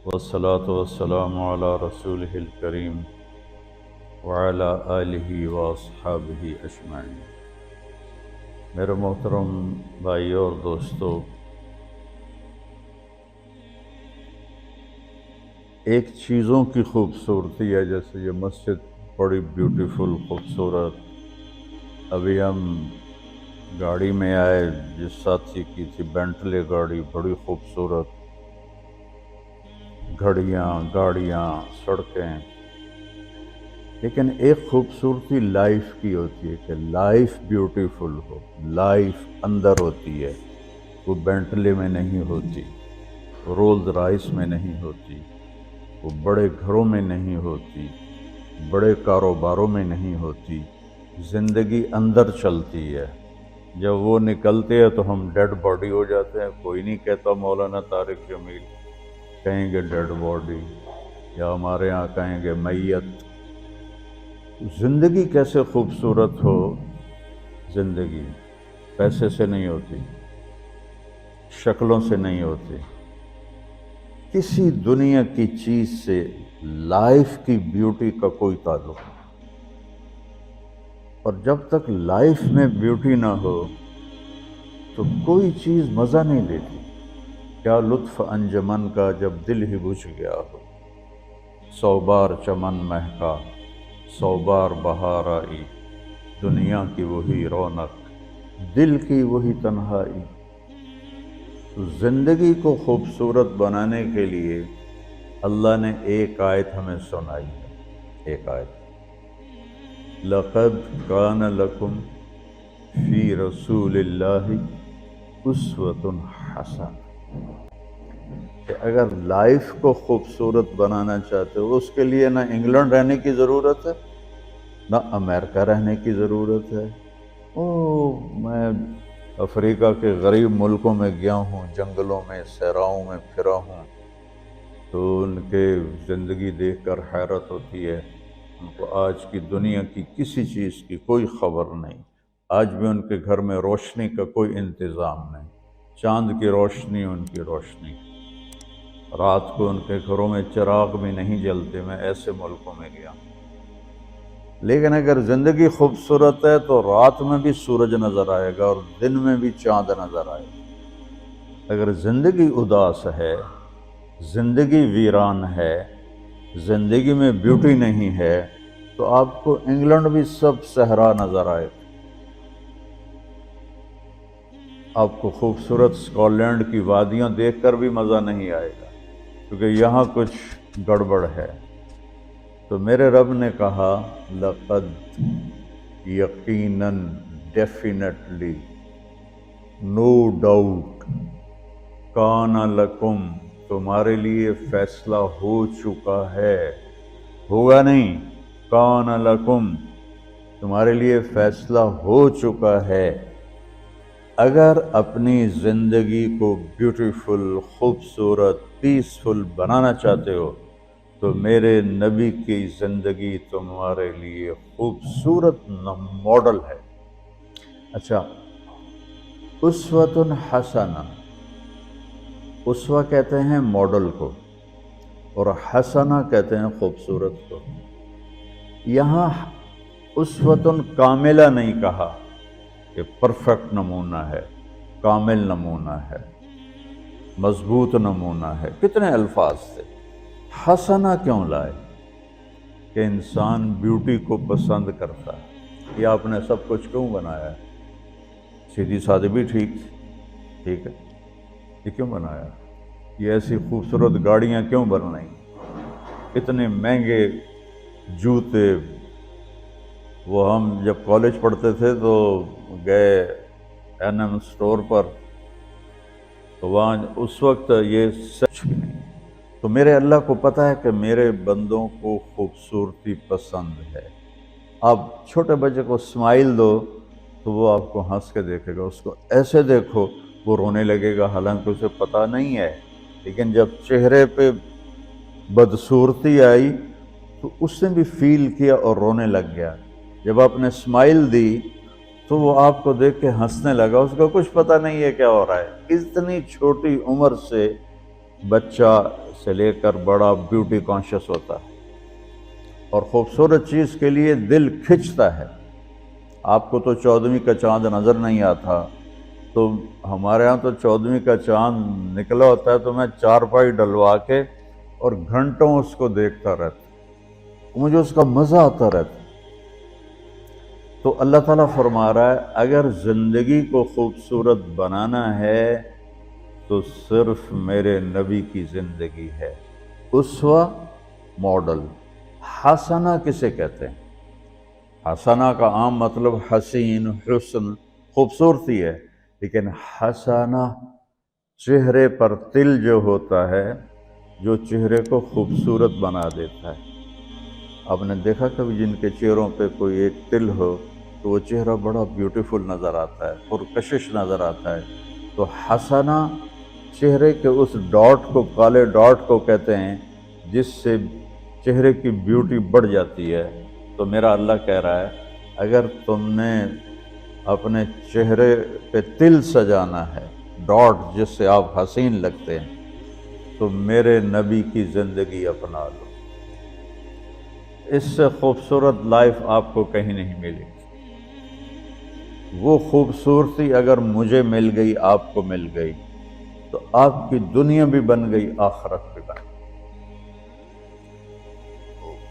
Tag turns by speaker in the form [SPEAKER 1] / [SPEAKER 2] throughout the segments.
[SPEAKER 1] والصلاة والسلام على رسوله الكريم وعلى آلہ واصحابہ اجمعین۔ میرے محترم بھائی اور دوستو، ایک چیزوں کی خوبصورتی ہے، جیسے یہ مسجد بڑی بیوٹیفل خوبصورت۔ ابھی ہم گاڑی میں آئے، جس ساتھی کی تھی بینٹلے گاڑی، بڑی خوبصورت گھڑیاں، گاڑیاں، سڑکیں۔ لیکن ایک خوبصورتی لائف کی ہوتی ہے کہ لائف بیوٹیفل ہو، لائف اندر ہوتی ہے، وہ بینٹلے میں نہیں ہوتی، رولز رائس میں نہیں ہوتی، وہ بڑے گھروں میں نہیں ہوتی، بڑے کاروباروں میں نہیں ہوتی۔ زندگی اندر چلتی ہے۔ جب وہ نکلتے ہیں تو ہم ڈیڈ باڈی ہو جاتے ہیں۔ کوئی نہیں کہتا مولانا طارق جمیل، کہیں گے ڈیڈ باڈی، یا ہمارے یہاں کہیں گے میت۔ زندگی کیسے خوبصورت ہو؟ زندگی پیسے سے نہیں ہوتی، شکلوں سے نہیں ہوتی، کسی دنیا کی چیز سے لائف کی بیوٹی کا کوئی تعلق نہیں۔ اور جب تک لائف میں بیوٹی نہ ہو تو کوئی چیز مزہ نہیں دیتی۔ کیا لطف انجمن کا جب دل ہی بجھ گیا ہو، 100 بار چمن مہکا، 100 بار بہار آئی، دنیا کی وہی رونق، دل کی وہی تنہائی۔ تو زندگی کو خوبصورت بنانے کے لیے اللہ نے ایک آیت ہمیں سنائی ہے، ایک آیت، لَقَدْ كَانَ لَكُمْ فِي رَسُولِ اللَّهِ أُسْوَةٌ حَسَنَةٌ۔ کہ اگر لائف کو خوبصورت بنانا چاہتے ہو، اس کے لیے نہ انگلینڈ رہنے کی ضرورت ہے، نہ امریکہ رہنے کی ضرورت ہے۔ میں افریقہ کے غریب ملکوں میں گیا ہوں، جنگلوں میں، صحراؤں میں پھرا ہوں، تو ان کے زندگی دیکھ کر حیرت ہوتی ہے۔ ان کو آج کی دنیا کی کسی چیز کی کوئی خبر نہیں۔ آج بھی ان کے گھر میں روشنی کا کوئی انتظام نہیں، چاند کی روشنی ان کی روشنی، رات کو ان کے گھروں میں چراغ بھی نہیں جلتے۔ میں ایسے ملکوں میں گیا ہوں۔ لیکن اگر زندگی خوبصورت ہے تو رات میں بھی سورج نظر آئے گا اور دن میں بھی چاند نظر آئے گا۔ اگر زندگی اداس ہے، زندگی ویران ہے، زندگی میں بیوٹی نہیں ہے، تو آپ کو انگلینڈ بھی سب صحرا نظر آئے گا۔ آپ کو خوبصورت اسکاٹ لینڈ کی وادیاں دیکھ کر بھی مزہ نہیں آئے گا، کیونکہ یہاں کچھ گڑبڑ ہے۔ تو میرے رب نے کہا، لقد، یقیناً، ڈیفینیٹلی، نو ڈاؤٹ، کان لکم، تمہارے لیے فیصلہ ہو چکا ہے، ہوگا نہیں، کان لکم، تمہارے لیے فیصلہ ہو چکا ہے۔ اگر اپنی زندگی کو بیوٹیفل، خوبصورت، پیسفل بنانا چاہتے ہو تو میرے نبی کی زندگی تمہارے لیے خوبصورت ماڈل ہے۔ اچھا، اسوۃ حسنہ، اسوہ کہتے ہیں ماڈل کو، اور حسنہ کہتے ہیں خوبصورت کو۔ یہاں اسوۃ کاملہ نہیں کہا کہ پرفیکٹ نمونہ ہے، کامل نمونہ ہے، مضبوط نمونہ ہے، کتنے الفاظ تھے۔ حسنہ کیوں لائے؟ کہ انسان بیوٹی کو پسند کرتا ہے۔ یہ آپ نے سب کچھ کیوں بنایا ہے؟ سیدھی سادی بھی ٹھیک ہے، یہ کیوں بنایا؟ یہ ایسی خوبصورت گاڑیاں کیوں بنائیں؟ اتنے مہنگے جوتے۔ وہ ہم جب کالج پڑھتے تھے تو گئے این اسٹور پر، تو وہاں اس وقت یہ سچ بھی نہیں۔ تو میرے اللہ کو پتہ ہے کہ میرے بندوں کو خوبصورتی پسند ہے۔ آپ چھوٹے بچے کو اسمائل دو تو وہ آپ کو ہنس کے دیکھے گا، اس کو ایسے دیکھو وہ رونے لگے گا، حالانکہ اسے پتہ نہیں ہے۔ لیکن جب چہرے پہ بدصورتی آئی تو اس نے بھی فیل کیا اور رونے لگ گیا۔ جب آپ نے اسمائل دی تو وہ آپ کو دیکھ کے ہنسنے لگا، اس کو کچھ پتہ نہیں ہے کیا ہو رہا ہے۔ اتنی چھوٹی عمر سے بچہ سے لے کر بڑا بیوٹی کانشیس ہوتا ہے اور خوبصورت چیز کے لیے دل کھنچتا ہے۔ آپ کو تو 14ویں کا چاند نظر نہیں آتا، تو ہمارے ہاں تو 14ویں کا چاند نکلا ہوتا ہے تو میں چارپائی ڈلوا کے اور گھنٹوں اس کو دیکھتا رہتا، مجھے اس کا مزہ آتا رہتا۔ تو اللہ تعالیٰ فرما رہا ہے اگر زندگی کو خوبصورت بنانا ہے تو صرف میرے نبی کی زندگی ہے۔ اسوہ، ماڈل۔ حسنہ کسے کہتے ہیں؟ حسنہ کا عام مطلب حسین، حسن، خوبصورتی ہے، لیکن حسنہ چہرے پر تل جو ہوتا ہے، جو چہرے کو خوبصورت بنا دیتا ہے۔ آپ نے دیکھا کبھی جن کے چہروں پہ کوئی ایک تل ہو تو وہ چہرہ بڑا بیوٹیفل نظر آتا ہے، پرکشش نظر آتا ہے۔ تو حسنہ چہرے کے اس ڈاٹ کو، کالے ڈاٹ کو کہتے ہیں جس سے چہرے کی بیوٹی بڑھ جاتی ہے۔ تو میرا اللہ کہہ رہا ہے اگر تم نے اپنے چہرے پہ تل سجانا ہے، ڈاٹ جس سے آپ حسین لگتے ہیں، تو میرے نبی کی زندگی اپنا لو۔ اس سے خوبصورت لائف آپ کو کہیں نہیں ملے گی۔ وہ خوبصورتی اگر مجھے مل گئی، آپ کو مل گئی، تو آپ کی دنیا بھی بن گئی، آخرت بھی بن گئی۔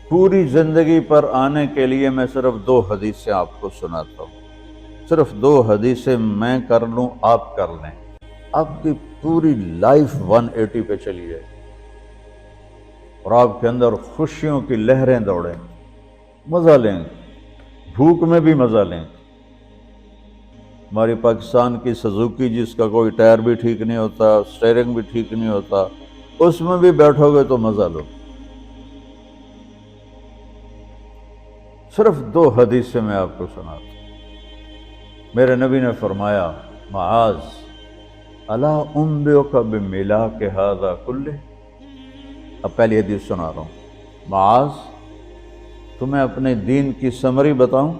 [SPEAKER 1] پوری زندگی پر آنے کے لیے میں صرف 2 حدیثیں آپ کو سناتا ہوں، صرف 2 حدیثیں میں کر لوں، آپ کر لیں، آپ کی پوری لائف 180 پہ چلی جائے اور آپ کے اندر خوشیوں کی لہریں دوڑیں، مزہ لیں، بھوک میں بھی مزہ لیں۔ ہماری پاکستان کی سزوکی جس کا کوئی ٹائر بھی ٹھیک نہیں ہوتا، سٹیئرنگ بھی ٹھیک نہیں ہوتا، اس میں بھی بیٹھو گے تو مزہ لو۔ صرف 2 حدیثیں میں آپ کو سناتا ہوں۔ میرے نبی نے فرمایا معاذ الا انبئک بملاک ھذا کلہ۔ اب پہلی حدیث سنا رہا ہوں۔ معاذ تمہیں اپنے دین کی سمری بتاؤں؟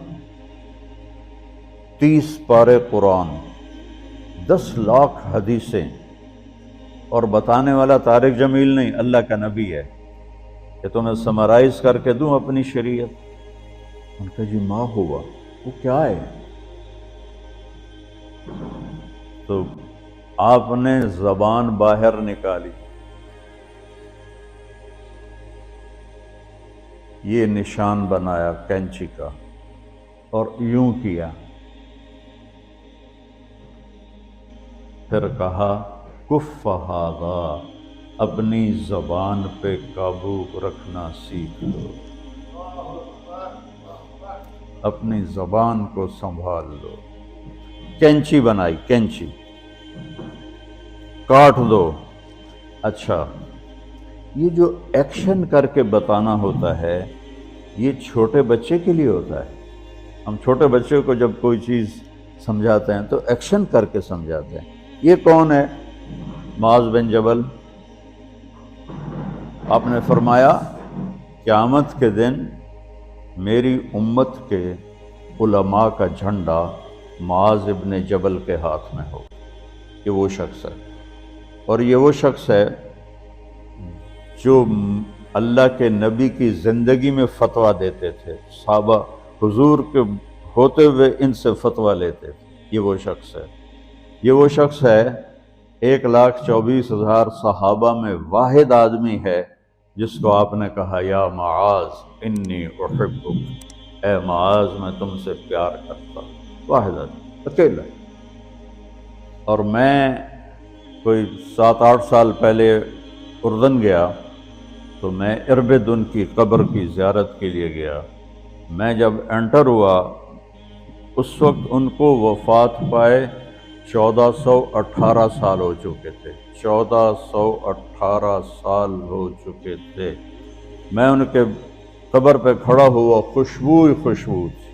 [SPEAKER 1] 30 پارے قرآن، 10 لاکھ حدیثیں، اور بتانے والا طارق جمیل نہیں، اللہ کا نبی ہے، کہ تمہیں سمرائز کر کے دوں اپنی شریعت۔ ان کا جی ما ہوا، وہ کیا ہے؟ تو آپ نے زبان باہر نکالی، یہ نشان بنایا کینچی کا اور یوں کیا، پھر کہا کف ھذا، اپنی زبان پہ قابو رکھنا سیکھ لو، اپنی زبان کو سنبھال لو۔ کینچی بنائی، کینچی، کاٹ دو۔ اچھا، یہ جو ایکشن کر کے بتانا ہوتا ہے یہ چھوٹے بچے کے لیے ہوتا ہے۔ ہم چھوٹے بچے کو جب کوئی چیز سمجھاتے ہیں تو ایکشن کر کے سمجھاتے ہیں۔ یہ کون ہے؟ معاذ بن جبل۔ آپ نے فرمایا قیامت کے دن میری امت کے علماء کا جھنڈا معاذ ابن جبل کے ہاتھ میں ہو۔ یہ وہ شخص ہے، اور یہ وہ شخص ہے جو اللہ کے نبی کی زندگی میں فتویٰ دیتے تھے، صحابہ حضور کے ہوتے ہوئے ان سے فتویٰ لیتے تھے۔ یہ وہ شخص ہے، یہ وہ شخص ہے 1,24,000 صحابہ میں واحد آدمی ہے جس کو آپ نے کہا یا معاذ انی احبک، اے معاذ میں تم سے پیار کرتا ہوں۔ واحد آدمی، اکیلا۔ اور میں کوئی 7-8 سال پہلے اردن گیا تو میں اربدن کی قبر کی زیارت کے لیے گیا۔ میں جب انٹر ہوا اس وقت ان کو وفات پائے 1418 سال ہو چکے تھے، 1418 سال ہو چکے تھے۔ میں ان کے قبر پہ کھڑا ہوا، خوشبو ہی خوشبو تھی،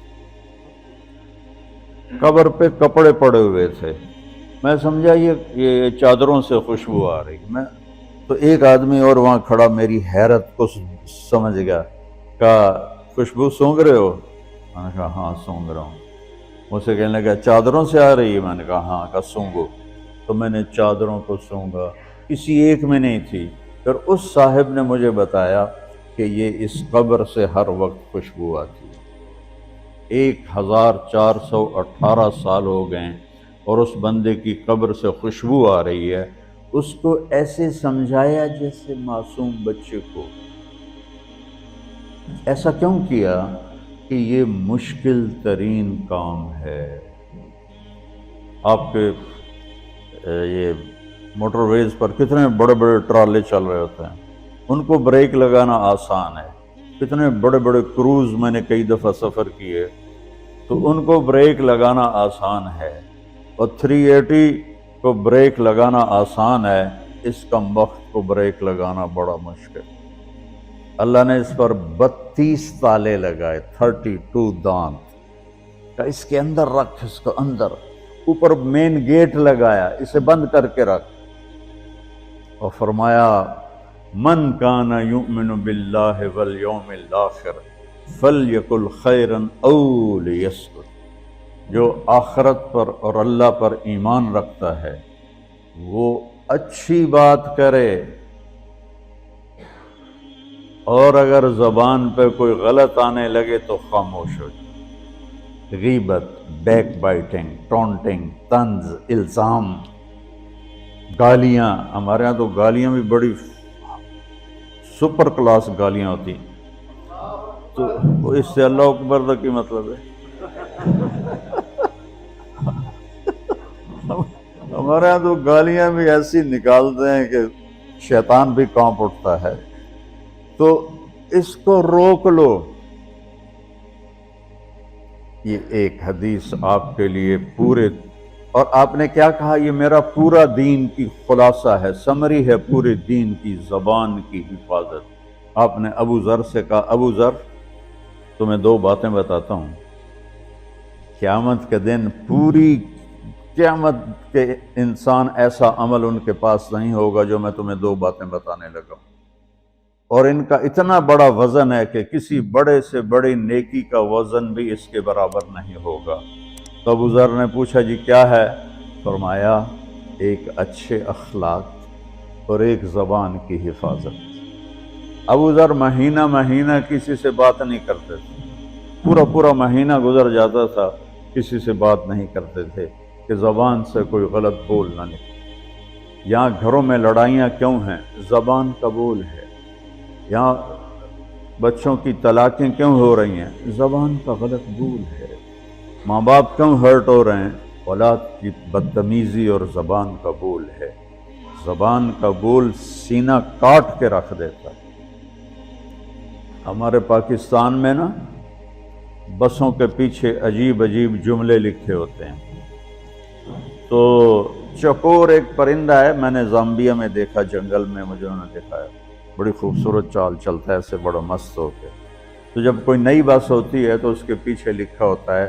[SPEAKER 1] قبر پہ کپڑے پڑے ہوئے تھے۔ میں سمجھا یہ چادروں سے خوشبو آ رہی۔ میں تو ایک آدمی اور وہاں کھڑا میری حیرت کو سمجھ گیا، کہا خوشبو سونگ رہے ہو؟ میں نے کہا ہاں سونگ رہا ہوں۔ مجھ سے کہنے لگا چادروں سے آ رہی ہے؟ میں نے کہا ہاں۔ کہا سونگو۔ تو میں نے چادروں کو سونگا، کسی ایک میں نہیں تھی۔ پھر اس صاحب نے مجھے بتایا کہ یہ اس قبر سے ہر وقت خوشبو آتی ہے۔ 1418 سال ہو گئے اور اس بندے کی قبر سے خوشبو آ رہی ہے۔ اس کو ایسے سمجھایا جیسے معصوم بچے کو۔ ایسا کیوں کیا؟ کہ یہ مشکل ترین کام ہے۔ آپ کے یہ موٹر ویز پر کتنے بڑے بڑے ٹرالے چل رہے ہوتے ہیں، ان کو بریک لگانا آسان ہے۔ کتنے بڑے بڑے کروز میں نے کئی دفعہ سفر کیے تو ان کو بریک لگانا آسان ہے، اور 380 کو بریک لگانا آسان ہے، اس کمبخت کو بریک لگانا بڑا مشکل۔ اللہ نے اس پر 32 تالے لگائے، 32 دانت، کہ اس کے اندر رکھ، اس کو اندر، اوپر مین گیٹ لگایا، اسے بند کر کے رکھ، اور فرمایا من کان یؤمن باللہ والیوم الآخر فلیقل خیرا او لیسکت۔ جو آخرت پر اور اللہ پر ایمان رکھتا ہے وہ اچھی بات کرے، اور اگر زبان پہ کوئی غلط آنے لگے تو خاموش ہو جائے۔ غیبت، بیک بائٹنگ، ٹونٹنگ، طنز، الزام، گالیاں۔ ہمارے ہاں تو گالیاں بھی بڑی سپر کلاس گالیاں ہوتی، تو اس سے اللہ اکبر کا کی مطلب ہے؟ ہمارے ہاں تو گالیاں بھی ایسی نکالتے ہیں کہ شیطان بھی کانپ اٹھتا ہے۔ تو اس کو روک لو۔ یہ ایک حدیث آپ کے لیے پورے، اور آپ نے کیا کہا؟ یہ میرا پورا دین کی خلاصہ ہے، سمری ہے پورے دین کی، زبان کی حفاظت۔ آپ نے ابو ذر سے کہا ابو ذر تمہیں 2 باتیں بتاتا ہوں، قیامت کے دن پوری قیامت کے انسان ایسا عمل ان کے پاس نہیں ہوگا جو میں تمہیں 2 باتیں بتانے لگا ہوں، اور ان کا اتنا بڑا وزن ہے کہ کسی بڑے سے بڑی نیکی کا وزن بھی اس کے برابر نہیں ہوگا۔ تو ابو ذر نے پوچھا جی کیا ہے؟ فرمایا ایک اچھے اخلاق اور ایک زبان کی حفاظت۔ ابو ذر مہینہ مہینہ کسی سے بات نہیں کرتے تھے، پورا مہینہ گزر جاتا تھا کسی سے بات نہیں کرتے تھے کہ زبان سے کوئی غلط بول نہ نکلے۔ یہاں گھروں میں لڑائیاں کیوں ہیں؟ زبان کا بول ہے۔ یہاں بچوں کی طلاقیں کیوں ہو رہی ہیں؟ زبان کا غلط بول ہے۔ ماں باپ کیوں ہرٹ ہو رہے ہیں؟ اولاد کی بدتمیزی اور زبان کا بول ہے۔ زبان کا بول سینہ کاٹ کے رکھ دیتا ہے۔ ہمارے پاکستان میں نا بسوں کے پیچھے عجیب عجیب جملے لکھے ہوتے ہیں۔ تو چکور ایک پرندہ ہے، میں نے زامبیا میں دیکھا، جنگل میں مجھے انہوں نے دکھایا، بڑی خوبصورت چال چلتا ہے ایسے بڑا مست ہو کے۔ تو جب کوئی نئی بس ہوتی ہے تو اس کے پیچھے لکھا ہوتا ہے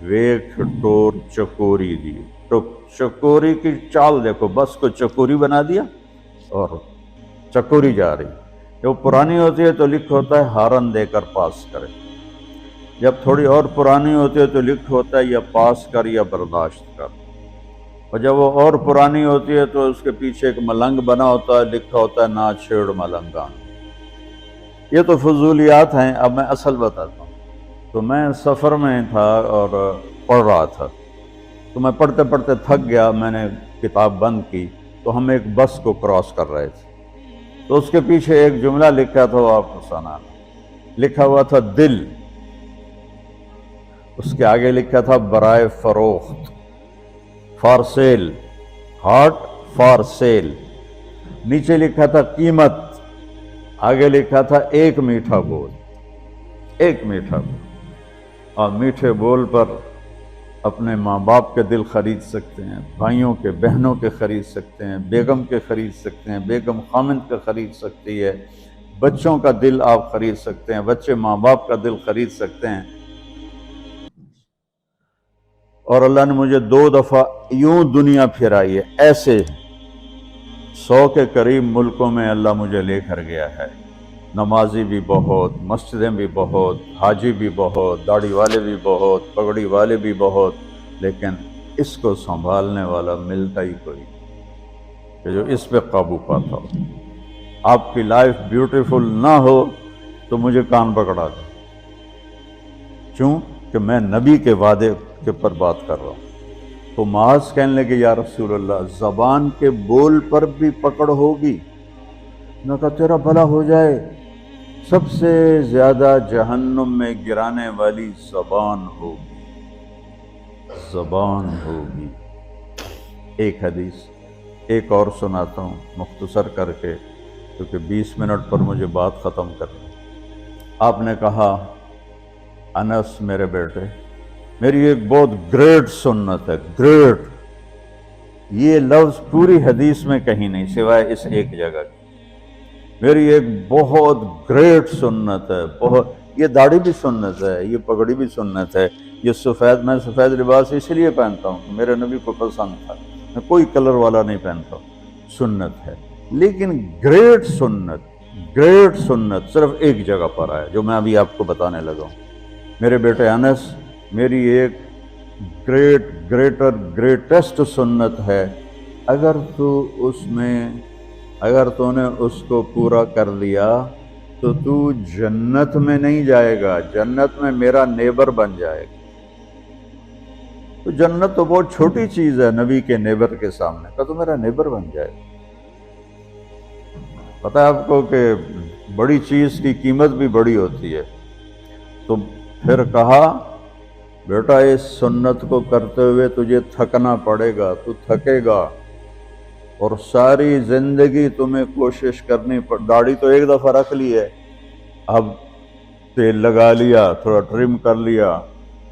[SPEAKER 1] ویک ٹور چکوری دی۔ تو چکوری کی چال دیکھو، بس کو چکوری بنا دیا اور چکوری جا رہی۔ جب پرانی ہوتی ہے تو لکھا ہوتا ہے ہارن دے کر پاس کرے۔ جب تھوڑی اور پرانی ہوتی ہے تو لکھا ہوتا ہے یا پاس کر یا برداشت کر۔ اور جب وہ اور پرانی ہوتی ہے تو اس کے پیچھے ایک ملنگ بنا ہوتا ہے، لکھا ہوتا ہے نا چھیڑ ملنگان۔ یہ تو فضولیات ہیں، اب میں اصل بتاتا ہوں۔ تو میں سفر میں تھا اور پڑھ رہا تھا، تو میں پڑھتے پڑھتے تھک گیا، میں نے کتاب بند کی، تو ہم ایک بس کو کراس کر رہے تھے، تو اس کے پیچھے ایک جملہ لکھا تھا، وہ آپ کو سنانا۔ لکھا ہوا تھا دل، اس کے آگے لکھا تھا برائے فروخت، for sale, heart for sale. نیچے لکھا تھا قیمت، آگے لکھا تھا ایک میٹھا بول، ایک میٹھا بول۔ اور میٹھے بول پر اپنے ماں باپ کے دل خرید سکتے ہیں، بھائیوں کے بہنوں کے خرید سکتے ہیں، بیگم کے خرید سکتے ہیں، بیگم خامند کا خرید سکتی ہے، بچوں کا دل آپ خرید سکتے ہیں، بچے ماں باپ کا دل خرید سکتے ہیں۔ اور اللہ نے مجھے 2 دفعہ یوں دنیا پھرائی ہے، ایسے 100 کے قریب ملکوں میں اللہ مجھے لے کر گیا ہے۔ نمازی بھی بہت، مسجدیں بھی بہت، حاجی بھی بہت، داڑھی والے بھی بہت، پگڑی والے بھی بہت، لیکن اس کو سنبھالنے والا ملتا ہی کوئی۔ کہ جو اس پہ قابو پاتا ہو۔ آپ کی لائف بیوٹیفل نہ ہو تو مجھے کان پکڑا دیں، کیوں کہ میں نبی کے وعدے کے پر بات کر رہا ہوں۔ تو معاذ کہنے لگے یا رسول اللہ زبان کے بول پر بھی پکڑ ہوگی؟ میں کہا تیرا بھلا ہو جائے، سب سے زیادہ جہنم میں گرانے والی زبان ہوگی، زبان ہوگی۔ ایک حدیث ایک اور سناتا ہوں مختصر کر کے، کیونکہ 20 منٹ پر مجھے بات ختم کرنی۔ آپ نے کہا انس میرے بیٹے، میری ایک بہت گریٹ سنت ہے، گریٹ، یہ لفظ پوری حدیث میں کہیں نہیں سوائے اس ایک جگہ کی۔ میری ایک بہت گریٹ سنت ہے، بہت، یہ داڑھی بھی سنت ہے، یہ پگڑی بھی سنت ہے، یہ سفید، میں سفید لباس اس لیے پہنتا ہوں کہ میرے نبی کو پسند تھا، میں کوئی کلر والا نہیں پہنتا ہوں، سنت ہے۔ لیکن گریٹ سنت صرف ایک جگہ پر ہے جو میں ابھی آپ کو بتانے لگا ہوں۔ میرے بیٹے انس، میری ایک گریٹسٹ سنت ہے، اگر تو نے اس کو پورا کر لیا تو جنت میں نہیں جائے گا، جنت میں میرا نیبر بن جائے گا۔ تو جنت تو بہت چھوٹی چیز ہے نبی کے نیبر کے سامنے، کہ تو میرا نیبر بن جائے گا۔ پتہ ہے آپ کو کہ بڑی چیز کی قیمت بھی بڑی ہوتی ہے۔ تو پھر کہا بیٹا اس سنت کو کرتے ہوئے تجھے تھکنا پڑے گا، تو تھکے گا، اور ساری زندگی تمہیں کوشش کرنی داڑھی تو ایک دفعہ رکھ لی ہے، اب تیل لگا لیا، تھوڑا ٹرم کر لیا،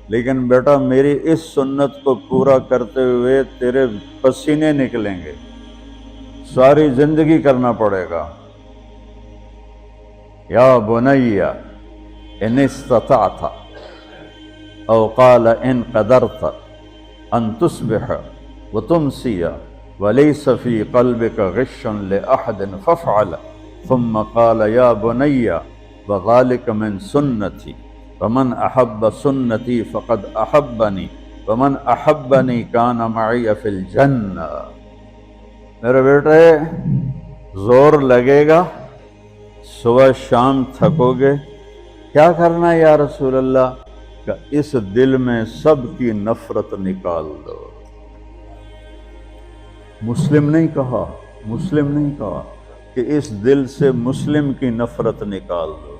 [SPEAKER 1] لیکن بیٹا میری اس سنت کو پورا کرتے ہوئے تیرے پسینے نکلیں گے، ساری زندگی کرنا پڑے گا۔ یا بنی ان استطعت او قال ان قدرت ان تصبح وتمسی وليس في قلبك غش لأحد فافعل، ثم قال يا بني وذلك من سنتي ومن أحب سنتي فقد أحبني ومن أحبني كان معي في الجنة۔ میرے بیٹے زور لگے گا، صبح شام تھکو گے، کیا کرنا ہے یا رسول اللہ؟ کہ اس دل میں سب کی نفرت نکال دو۔ مسلم نہیں کہا کہ اس دل سے مسلم کی نفرت نکال دو،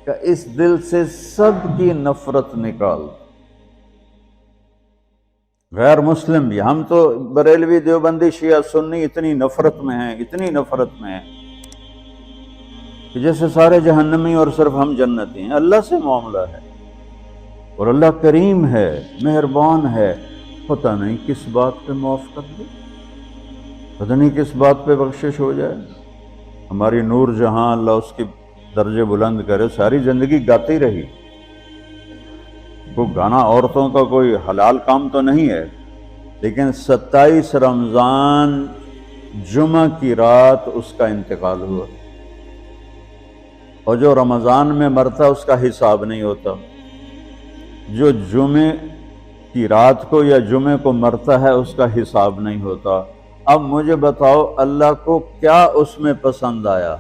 [SPEAKER 1] کہ اس دل سے سب کی نفرت نکال دو۔ غیر مسلم بھی، ہم تو بریلوی دیوبندی شیعہ سنی اتنی نفرت میں ہیں کہ جیسے سارے جہنمی اور صرف ہم جنتی ہیں۔ اللہ سے معاملہ ہے، اور اللہ کریم ہے، مہربان ہے، پتہ نہیں کس بات پہ معاف کر دے، پتہ نہیں کس بات پہ بخشش ہو جائے۔ ہماری نور جہاں، اللہ اس کی درجے بلند کرے، ساری زندگی گاتی رہی۔ کوئی گانا عورتوں کا کوئی حلال کام تو نہیں ہے، لیکن 27 رمضان جمعہ کی رات اس کا انتقال ہوا، اور جو رمضان میں مرتا اس کا حساب نہیں ہوتا، جو جمعے کی رات کو یا جمعے کو مرتا ہے اس کا حساب نہیں ہوتا۔ اب مجھے بتاؤ اللہ کو کیا اس میں پسند آیا؟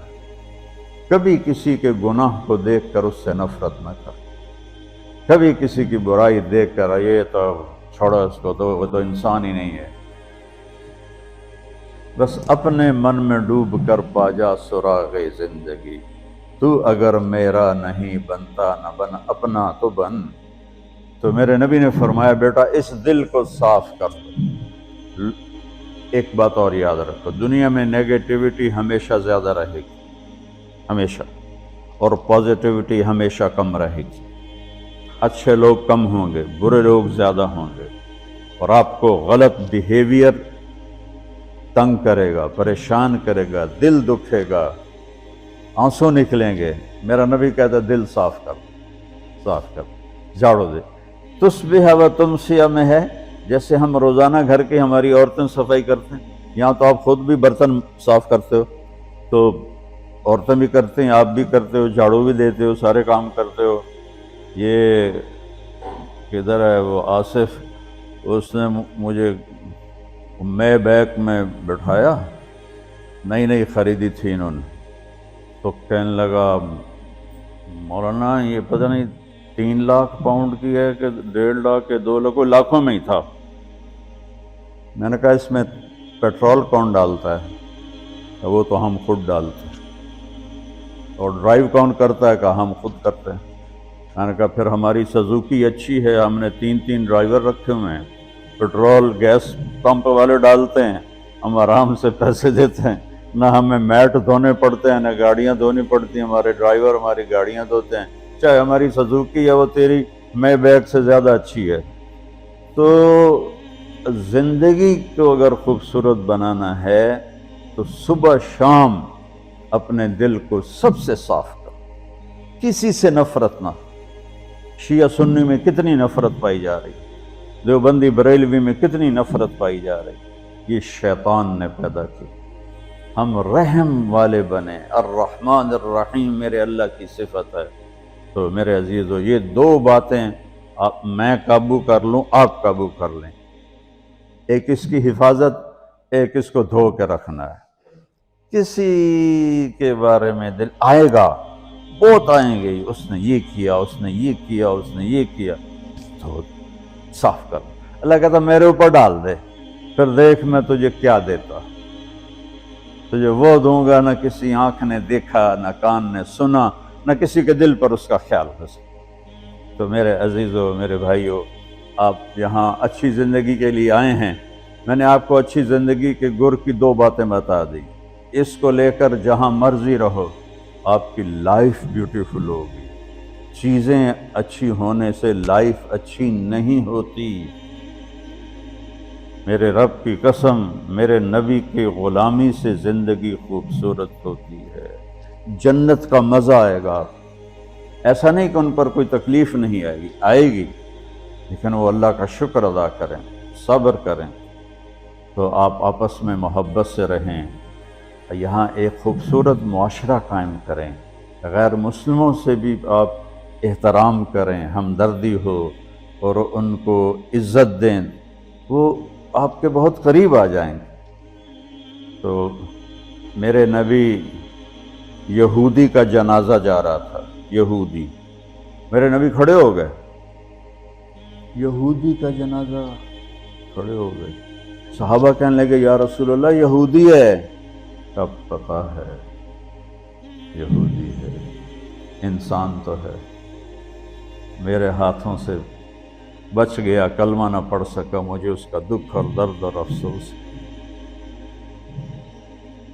[SPEAKER 1] کبھی کسی کے گناہ کو دیکھ کر اس سے نفرت نہ کر، کبھی کسی کی برائی دیکھ کر یہ تو چھوڑو اس کو، تو وہ تو انسان ہی نہیں ہے۔ بس اپنے من میں ڈوب کر پا جا سراغ زندگی، تو اگر میرا نہیں بنتا نہ بن اپنا تو بن۔ تو میرے نبی نے فرمایا بیٹا اس دل کو صاف کر دو۔ ایک بات اور یاد رکھو، دنیا میں نیگیٹیوٹی ہمیشہ زیادہ رہے گی، ہمیشہ، اور پازیٹیوٹی ہمیشہ کم رہے گی۔ اچھے لوگ کم ہوں گے، برے لوگ زیادہ ہوں گے، اور آپ کو غلط بیہیویئر تنگ کرے گا، پریشان کرے گا، دل دکھے گا، آنسو نکلیں گے۔ میرا نبی کہتا ہے دل صاف کر، جھاڑو دے۔ تصبح و تمسی میں ہے جیسے ہم روزانہ گھر کی ہماری عورتیں صفائی کرتے ہیں، یہاں تو آپ خود بھی برتن صاف کرتے ہو، تو عورتیں بھی کرتے ہیں، آپ بھی کرتے ہو، جھاڑو بھی دیتے ہو، سارے کام کرتے ہو۔ یہ کدھر ہے وہ آصف، اس نے مجھے میں بیک میں بٹھایا، نئی نئی خریدی تھی انہوں نے، تو کہنے لگا مولانا یہ پتہ نہیں 3 لاکھ پاؤنڈ کی ہے کہ 1.5 لاکھ کے 2 لاکھ، کوئی لاکھوں میں ہی تھا۔ میں نے کہا اس میں پیٹرول کون ڈالتا ہے؟ وہ تو ہم خود ڈالتے ہیں۔ اور ڈرائیو کون کرتا ہے؟ کہا ہم خود کرتے ہیں۔ میں نے کہا پھر ہماری سزوکی اچھی ہے، ہم نے 3 ڈرائیور رکھے ہوئے ہیں، پیٹرول گیس پمپ والے ڈالتے ہیں، ہم آرام سے پیسے دیتے ہیں، نہ ہمیں میٹ دھونے پڑتے ہیں، نہ گاڑیاں دھونی پڑتی ہیں، ہمارے ڈرائیور ہماری گاڑیاں دھوتے ہیں، چاہے ہماری سزوکی ہے وہ تیری مے بیگ سے زیادہ اچھی ہے۔ تو زندگی کو اگر خوبصورت بنانا ہے تو صبح شام اپنے دل کو سب سے صاف کرو، کسی سے نفرت نہ۔ شیعہ سنی میں کتنی نفرت پائی جا رہی، دیوبندی بریلوی میں کتنی نفرت پائی جا رہی، یہ شیطان نے پیدا کی۔ ہم رحم والے بنیں، الرحمن الرحیم میرے اللہ کی صفت ہے۔ تو میرے عزیزو یہ 2 باتیں میں قابو کر لوں، آپ قابو کر لیں، ایک اس کی حفاظت، ایک اس کو دھو کے رکھنا ہے۔ کسی کے بارے میں دل آئے گا، بہت آئیں گے، اس نے یہ کیا، اس نے یہ کیا، اس نے یہ کیا، تو صاف کر۔ اللہ کہتا میرے اوپر ڈال دے، پھر دیکھ میں تجھے کیا دیتا، تجھے وہ دوں گا نہ کسی آنکھ نے دیکھا، نہ کان نے سنا، نہ کسی کے دل پر اس کا خیال ہو سکتا۔ تو میرے عزیزو، میرے بھائیو، آپ یہاں اچھی زندگی کے لیے آئے ہیں۔ میں نے آپ کو اچھی زندگی کے گر کی 2 باتیں بتا دی، اس کو لے کر جہاں مرضی رہو، آپ کی لائف بیوٹیفل ہوگی۔ چیزیں اچھی ہونے سے لائف اچھی نہیں ہوتی۔ میرے رب کی قسم، میرے نبی کی غلامی سے زندگی خوبصورت ہوتی ہے، جنت کا مزہ آئے گا۔ ایسا نہیں کہ ان پر کوئی تکلیف نہیں آئے گی، آئے گی، لیکن وہ اللہ کا شکر ادا کریں، صبر کریں، تو آپ آپس میں محبت سے رہیں، یہاں ایک خوبصورت معاشرہ قائم کریں، غیر مسلموں سے بھی آپ احترام کریں، ہمدردی ہو اور ان کو عزت دیں، وہ آپ کے بہت قریب آ جائیں گے۔ تو میرے نبی یہودی کا جنازہ جا رہا تھا، یہودی، میرے نبی کھڑے ہو گئے، یہودی کا جنازہ، کھڑے ہو گئے۔ صحابہ کہنے لگے یا رسول اللہ یہودی ہے، کب پتا ہے یہودی ہے، انسان تو ہے، میرے ہاتھوں سے بچ گیا، کلمہ نہ پڑھ سکا، مجھے اس کا دکھ اور درد اور افسوس۔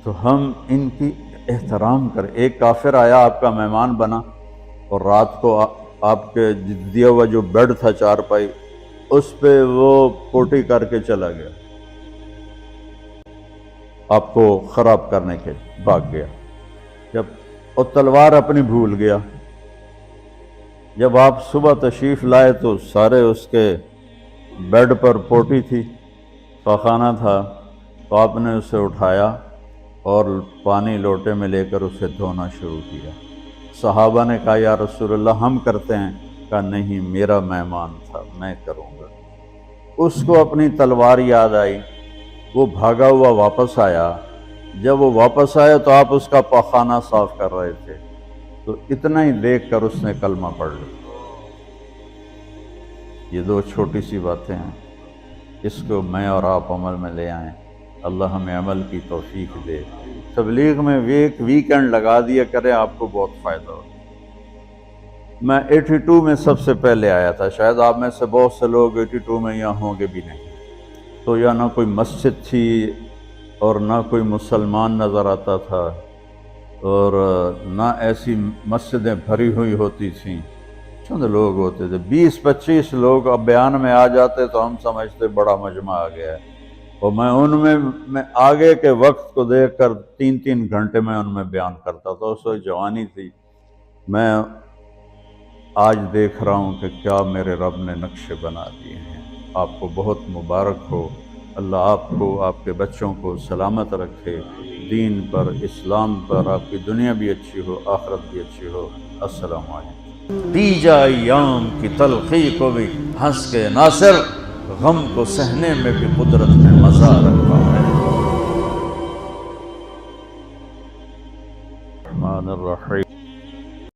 [SPEAKER 1] تو ہم ان کی احترام کریں۔ ایک کافر آیا، آپ کا مہمان بنا، اور رات کو آپ کے دیا ہوا جو بیڈ تھا، چارپائی، اس پہ وہ پوٹی کر کے چلا گیا، آپ کو خراب کرنے کے بھاگ گیا، جب وہ تلوار اپنی بھول گیا۔ جب آپ صبح تشریف لائے تو سارے اس کے بیڈ پر پوٹی تھی، پاخانہ تھا، تو آپ نے اسے اٹھایا اور پانی لوٹے میں لے کر اسے دھونا شروع کیا۔ صحابہ نے کہا یا رسول اللہ ہم کرتے ہیں، کہا نہیں میرا مہمان تھا، میں کروں گا۔ اس کو اپنی تلوار یاد آئی، وہ بھاگا ہوا واپس آیا۔ جب وہ واپس آیا تو آپ اس کا پاخانہ صاف کر رہے تھے، تو اتنا ہی دیکھ کر اس نے کلمہ پڑھ لیا۔ یہ 2 چھوٹی سی باتیں ہیں، اس کو میں اور آپ عمل میں لے آئیں، اللہ ہمیں عمل کی توفیق دے۔ تبلیغ میں ایک ویکنڈ لگا دیا کریں، آپ کو بہت فائدہ ہوگا۔ میں 82 میں سب سے پہلے آیا تھا، شاید آپ میں سے بہت سے لوگ 82 میں یہاں ہوں گے بھی نہیں، تو یہاں نہ کوئی مسجد تھی اور نہ کوئی مسلمان نظر آتا تھا، اور نہ ایسی مسجدیں بھری ہوئی ہوتی تھیں، چند لوگ ہوتے تھے، 20-25 لوگ اب بیان میں آ جاتے تو ہم سمجھتے بڑا مجمع آ گیا ہے، اور میں ان میں آگے کے وقت کو دیکھ کر 3 گھنٹے میں ان میں بیان کرتا تھا۔ اس وقت جوانی تھی۔ میں آج دیکھ رہا ہوں کہ کیا میرے رب نے نقشے بنا دیے ہیں۔ آپ کو بہت مبارک ہو، اللہ آپ کو، آپ کے بچوں کو سلامت رکھے، دین پر، اسلام پر، آپ کی دنیا بھی اچھی ہو، آخرت بھی اچھی ہو۔ السلام علیکم۔ دیجا ایام کی تلخی کو بھی ہنس کے ناصر، غم کو سہنے میں بھی قدرت نے مزہ رکھا ہے۔ الرحمن الرحیم